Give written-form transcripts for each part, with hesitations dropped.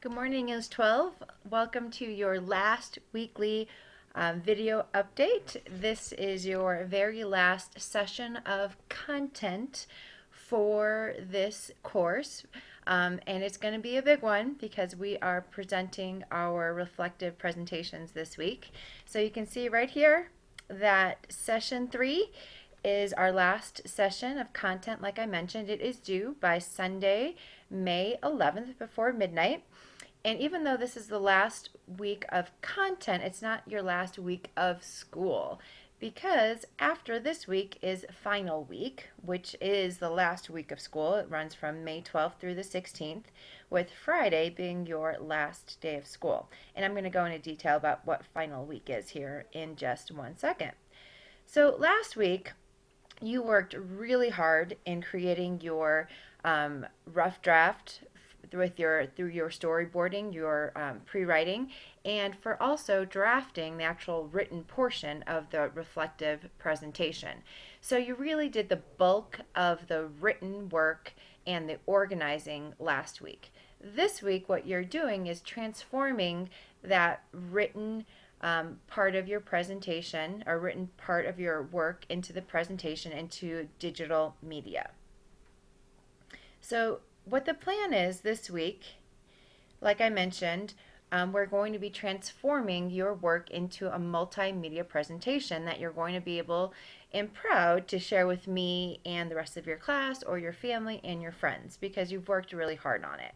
Good morning, is 12. Welcome to your last weekly video update. This is your very last session of content for this course. And it's going to be a big one because we are presenting our reflective presentations this week. So you can see right here that session 3 is our last session of content. Like I mentioned, it is due by Sunday, May 11th before midnight. And even though this is the last week of content, it's not your last week of school because after this week is final week, which is the last week of school. It runs from May 12th through the 16th, with Friday being your last day of school. And I'm going to go into detail about what final week is here in just 1 second. So last week, you worked really hard in creating your rough draft through your storyboarding, your pre-writing, and for also drafting the actual written portion of the reflective presentation. So you really did the bulk of the written work and the organizing last week. This week, what you're doing is transforming that written part of your presentation or written part of your work into the presentation into digital media. So what the plan is this week, like I mentioned, we're going to be transforming your work into a multimedia presentation that you're going to be able and proud to share with me and the rest of your class or your family and your friends because you've worked really hard on it.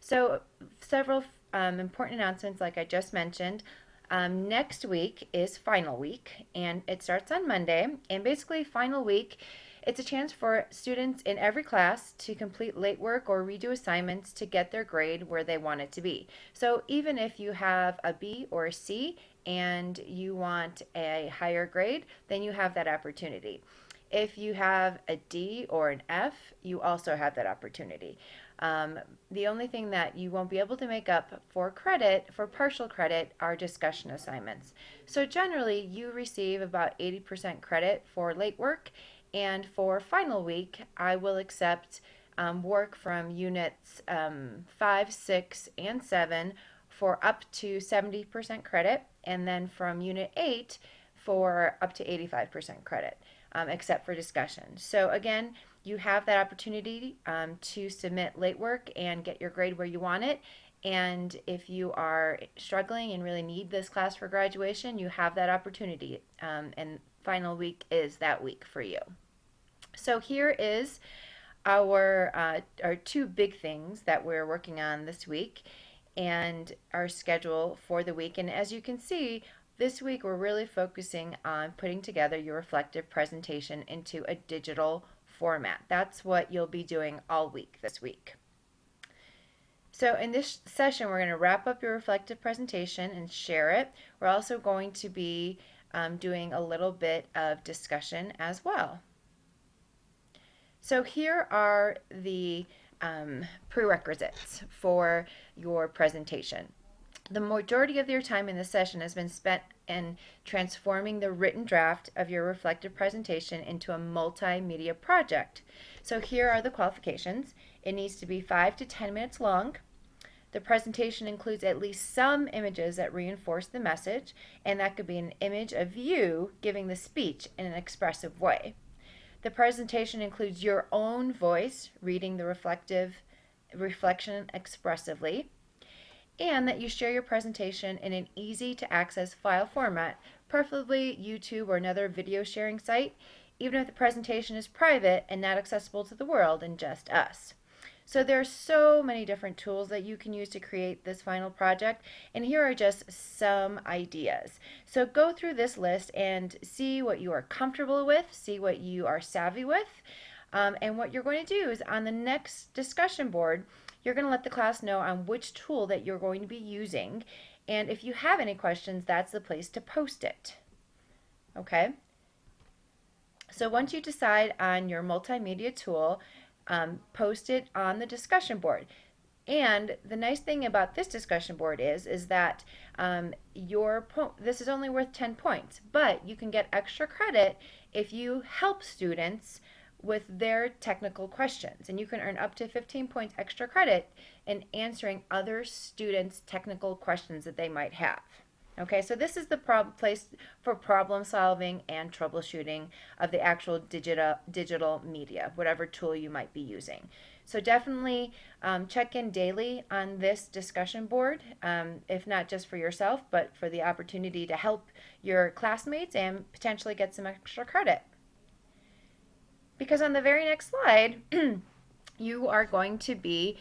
So several important announcements like I just mentioned. Next week is final week and it starts on Monday, and basically final week, it's a chance for students in every class to complete late work or redo assignments to get their grade where they want it to be. So even if you have a B or a C and you want a higher grade, then you have that opportunity. If you have a D or an F, you also have that opportunity. The only thing that you won't be able to make up for credit, for partial credit, are discussion assignments. So generally, you receive about 80% credit for late work, and for final week, I will accept work from units 5, 6, and 7 for up to 70% credit, and then from unit 8 for up to 85% credit, except for discussion. So again, you have that opportunity to submit late work and get your grade where you want it. And if you are struggling and really need this class for graduation, you have that opportunity. And final week is that week for you. So here is our 2 big things that we're working on this week and our schedule for the week. And as you can see, this week we're really focusing on putting together your reflective presentation into a digital format. That's what you'll be doing all week this week. So in this session, we're going to wrap up your reflective presentation and share it. We're also going to be doing a little bit of discussion as well. So here are the prerequisites for your presentation. The majority of your time in this session has been spent in transforming the written draft of your reflective presentation into a multimedia project. So here are the qualifications. It needs to be 5 to 10 minutes long. The presentation includes at least some images that reinforce the message, and that could be an image of you giving the speech in an expressive way. The presentation includes your own voice reading the reflection expressively, and that you share your presentation in an easy to access file format, preferably YouTube or another video sharing site, even if the presentation is private and not accessible to the world and just us. So there are so many different tools that you can use to create this final project, and here are just some ideas. So go through this list and see what you are comfortable with, see what you are savvy with, and what you're going to do is on the next discussion board, you're going to let the class know on which tool that you're going to be using, and if you have any questions, that's the place to post it. Okay? So once you decide on your multimedia tool, post it on the discussion board. And the nice thing about this discussion board is that this is only worth 10 points, but you can get extra credit if you help students with their technical questions. And you can earn up to 15 points extra credit in answering other students' technical questions that they might have. Okay, so this is the place for problem solving and troubleshooting of the actual digital media, whatever tool you might be using. So definitely check in daily on this discussion board, if not just for yourself, but for the opportunity to help your classmates and potentially get some extra credit. Because on the very next slide, you are going to be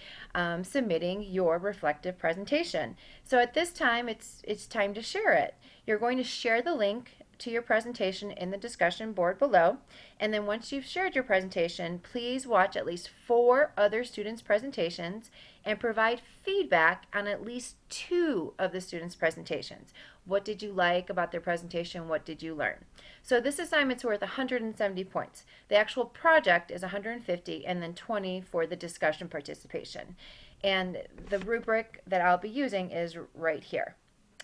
submitting your reflective presentation. So at this time, it's time to share it. You're going to share the link to your presentation in the discussion board below. And then once you've shared your presentation, please watch at least 4 other students' presentations and provide feedback on at least 2 of the students' presentations. What did you like about their presentation? What did you learn? So this assignment's worth 170 points. The actual project is 150 and then 20 for the discussion participation. And the rubric that I'll be using is right here.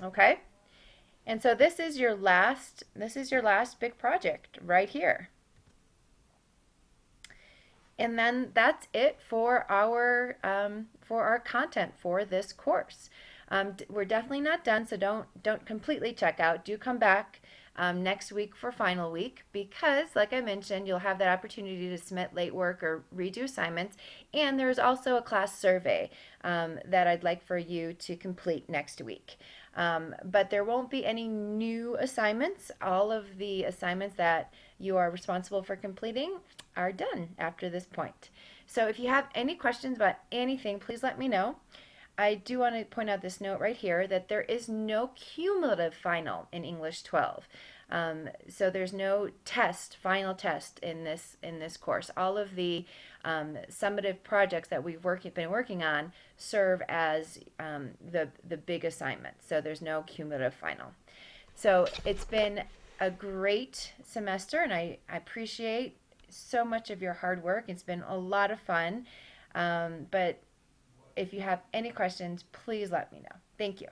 Okay? And so this is your last big project right here. And then that's it for our content for this course. We're definitely not done, so don't completely check out. Do come back next week for final week, because like I mentioned, you'll have that opportunity to submit late work or redo assignments, and there's also a class survey that I'd like for you to complete next week. But there won't be any new assignments. All of the assignments that you are responsible for completing are done after this point. So if you have any questions about anything, please let me know. I do want to point out this note right here that there is no cumulative final in English 12. So there's no final test in this course. All of the summative projects that we've been working on serve as the big assignment. So there's no cumulative final. So it's been a great semester, and I appreciate so much of your hard work. It's been a lot of fun. But if you have any questions, please let me know. Thank you.